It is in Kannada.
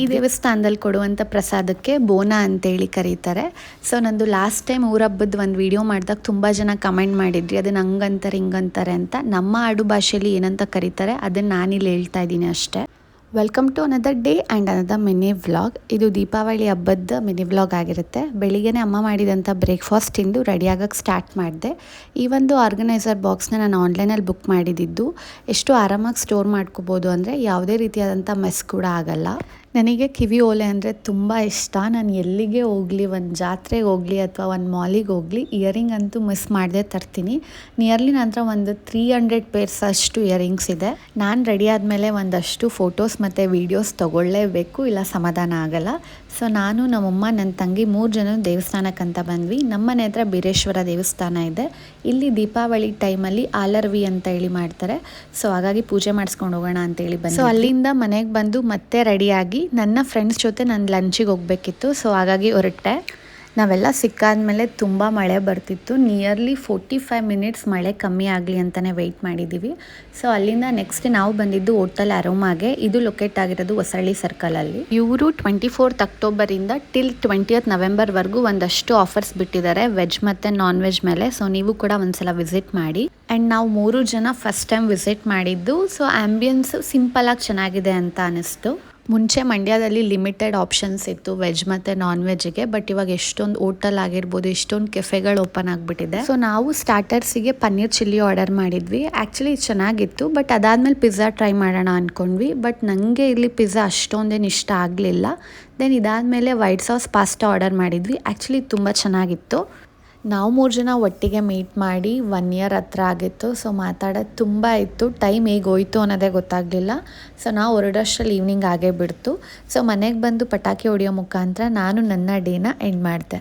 ಈ ದೇವಸ್ಥಾನದಲ್ಲಿ ಕೊಡುವಂಥ ಪ್ರಸಾದಕ್ಕೆ ಬೋನ ಅಂತೇಳಿ ಕರೀತಾರೆ. ಸೊ ನಂದು ಲಾಸ್ಟ್ ಟೈಮ್ ಊರಹಬ್ಬದ ಒಂದು ವಿಡಿಯೋ ಮಾಡಿದಾಗ ತುಂಬ ಜನ ಕಮೆಂಟ್ ಮಾಡಿದ್ರಿ ಅದನ್ನು ಹಂಗಂತಾರೆ ಹಿಂಗಂತಾರೆ ಅಂತ. ನಮ್ಮ ಆಡು ಭಾಷೆಯಲ್ಲಿ ಏನಂತ ಕರೀತಾರೆ ಅದನ್ನು ನಾನಿಲ್ಲಿ ಹೇಳ್ತಾ ಇದ್ದೀನಿ ಅಷ್ಟೇ. Welcome to another day and another mini vlog. ಇದು ದೀಪಾವಳಿ ಹಬ್ಬದ ಮಿನಿ ವ್ಲಾಗ್ ಆಗಿರುತ್ತೆ. ಬೆಳಿಗ್ಗೆನೇ ಅಮ್ಮ ಮಾಡಿದಂಥ ಬ್ರೇಕ್ಫಾಸ್ಟ್ ತಿಂದು ರೆಡಿಯಾಗಕ್ಕೆ ಸ್ಟಾರ್ಟ್ ಮಾಡಿದೆ. ಈ ಒಂದು ಆರ್ಗನೈಸರ್ ಬಾಕ್ಸ್ನ ನಾನು ಆನ್ಲೈನಲ್ಲಿ ಬುಕ್ ಮಾಡಿದ್ದು. ಎಷ್ಟು ಆರಾಮಾಗಿ ಸ್ಟೋರ್ ಮಾಡ್ಕೋಬೋದು ಅಂದರೆ ಯಾವುದೇ ರೀತಿಯಾದಂಥ ಮೆಸ್ ಕೂಡ ಆಗಲ್ಲ. ನನಗೆ ಕಿವಿ ಓಲೆ ಅಂದರೆ ತುಂಬ ಇಷ್ಟ. ನಾನು ಎಲ್ಲಿಗೆ ಹೋಗಲಿ, ಒಂದು ಜಾತ್ರೆಗೆ ಹೋಗಲಿ ಅಥವಾ ಒಂದು ಮಾಲಿಗೆ ಹೋಗಲಿ, ಇಯರಿಂಗ್ ಅಂತೂ ಮಿಸ್ ಮಾಡದೆ ತರ್ತೀನಿ. ನಿಯರ್ಲಿ ನನ್ನ ಹತ್ರ ಒಂದು 300 ಪೇರ್ಸ್ ಅಷ್ಟು ಇಯರಿಂಗ್ಸ್ ಇದೆ. ನಾನು ರೆಡಿ ಆದಮೇಲೆ ಒಂದಷ್ಟು ಫೋಟೋಸ್ ಮತ್ತು ವೀಡಿಯೋಸ್ ತೊಗೊಳ್ಳೇಬೇಕು, ಇಲ್ಲ ಸಮಾಧಾನ ಆಗಲ್ಲ. ಸೊ ನಾನು ನಮ್ಮಮ್ಮ ನನ್ನ ತಂಗಿ 3 ಜನ ದೇವಸ್ಥಾನಕ್ಕಂತ ಬಂದ್ವಿ. ನಮ್ಮನೆ ಹತ್ರ ಬೀರೇಶ್ವರ ದೇವಸ್ಥಾನ ಇದೆ. ಇಲ್ಲಿ ದೀಪಾವಳಿ ಟೈಮಲ್ಲಿ ಆಲರ್ವಿ ಅಂತ ಹೇಳಿ ಮಾಡ್ತಾರೆ. ಸೊ ಹಾಗಾಗಿ ಪೂಜೆ ಮಾಡಿಸ್ಕೊಂಡು ಹೋಗೋಣ ಅಂತೇಳಿ ಬಂದು, ಸೊ ಅಲ್ಲಿಂದ ಮನೆಗೆ ಬಂದು ಮತ್ತೆ ರೆಡಿಯಾಗಿ ನನ್ನ ಫ್ರೆಂಡ್ಸ್ ಜೊತೆ ನಾನು ಲಂಚಿಗೆ ಹೋಗಬೇಕಿತ್ತು. ಸೊ ಹಾಗಾಗಿ ಹೊರಟೆ. ನಾವೆಲ್ಲ ಸಿಕ್ಕಾದ್ಮೇಲೆ ತುಂಬ ಮಳೆ ಬರ್ತಿತ್ತು. ನಿಯರ್ಲಿ 45 ಮಿನಿಟ್ಸ್ ಮಳೆ ಕಮ್ಮಿ ಆಗಲಿ ಅಂತಲೇ ವೆಯ್ಟ್ ಮಾಡಿದ್ದೀವಿ. ಸೊ ಅಲ್ಲಿಂದ ನೆಕ್ಸ್ಟ್ ನಾವು ಬಂದಿದ್ದು ಹೋಟೆಲ್ ಅರೋಮಾಗೆ. ಇದು ಲೊಕೇಟ್ ಆಗಿರೋದು ಹೊಸಳ್ಳಿ ಸರ್ಕಲಲ್ಲಿ. ಇವರು 24th ಅಕ್ಟೋಬರಿಂದ ಟಿಲ್ 20th ನವೆಂಬರ್ವರೆಗೂ ಒಂದಷ್ಟು ಆಫರ್ಸ್ ಬಿಟ್ಟಿದ್ದಾರೆ ವೆಜ್ ಮತ್ತು ನಾನ್ ವೆಜ್ ಮೇಲೆ. ಸೊ ನೀವು ಕೂಡ ಒಂದ್ಸಲ ವಿಸಿಟ್ ಮಾಡಿ. ಆ್ಯಂಡ್ ನಾವು 3 ಜನ ಫಸ್ಟ್ ಟೈಮ್ ವಿಸಿಟ್ ಮಾಡಿದ್ದು. ಸೊ ಆ್ಯಂಬಿಯನ್ಸ್ ಸಿಂಪಲಾಗಿ ಚೆನ್ನಾಗಿದೆ ಅಂತ ಅನ್ನಿಸ್ತು. ಮುಂಚೆ ಮಂಡ್ಯದಲ್ಲಿ ಲಿಮಿಟೆಡ್ ಆಪ್ಷನ್ಸ್ ಇತ್ತು ವೆಜ್ ಮತ್ತು ನಾನ್ ವೆಜ್ಗೆ. ಬಟ್ ಇವಾಗ ಎಷ್ಟೊಂದು ಹೋಟೆಲ್ ಆಗಿರ್ಬೋದು, ಎಷ್ಟೊಂದು ಕೆಫೆಗಳು ಓಪನ್ ಆಗಿಬಿಟ್ಟಿದೆ. ಸೊ ನಾವು ಸ್ಟಾರ್ಟರ್ಸಿಗೆ ಪನ್ನೀರ್ ಚಿಲ್ಲಿ ಆರ್ಡರ್ ಮಾಡಿದ್ವಿ. ಆ್ಯಕ್ಚುಲಿ ಚೆನ್ನಾಗಿತ್ತು. ಬಟ್ ಅದಾದಮೇಲೆ ಪಿಜ್ಜಾ ಟ್ರೈ ಮಾಡೋಣ ಅಂದ್ಕೊಂಡ್ವಿ. ಬಟ್ ನನಗೆ ಇಲ್ಲಿ ಪಿಜ್ಜಾ ಅಷ್ಟೊಂದೇನು ಇಷ್ಟ ಆಗಲಿಲ್ಲ. ದೆನ್ ಇದಾದಮೇಲೆ ವೈಟ್ ಸಾಸ್ ಪಾಸ್ತಾ ಆರ್ಡರ್ ಮಾಡಿದ್ವಿ. ಆ್ಯಕ್ಚುಲಿ ತುಂಬ ಚೆನ್ನಾಗಿತ್ತು. ನಾವು 3 ಜನ ಒಟ್ಟಿಗೆ ಮೀಟ್ ಮಾಡಿ 1 ಇಯರ್ ಹತ್ರ ಆಗಿತ್ತು. ಸೊ ಮಾತಾಡೋದು ತುಂಬ ಇತ್ತು. ಟೈಮ್ ಹೇಗೆ ಹೋಯ್ತು ಅನ್ನೋದೇ ಗೊತ್ತಾಗಲಿಲ್ಲ. ಸೊ ನಾವು ಹೊರಡೋಷ್ಟರಲ್ಲಿ ಈವ್ನಿಂಗ್ ಆಗೇ ಬಿಡ್ತು. ಸೊ ಮನೆಗೆ ಬಂದು ಪಟಾಕಿ ಹೊಡೆಯೋ ಮುಖಾಂತರ ನಾನು ನನ್ನ ಡೇನ ಎಂಡ್ ಮಾಡಿದೆ.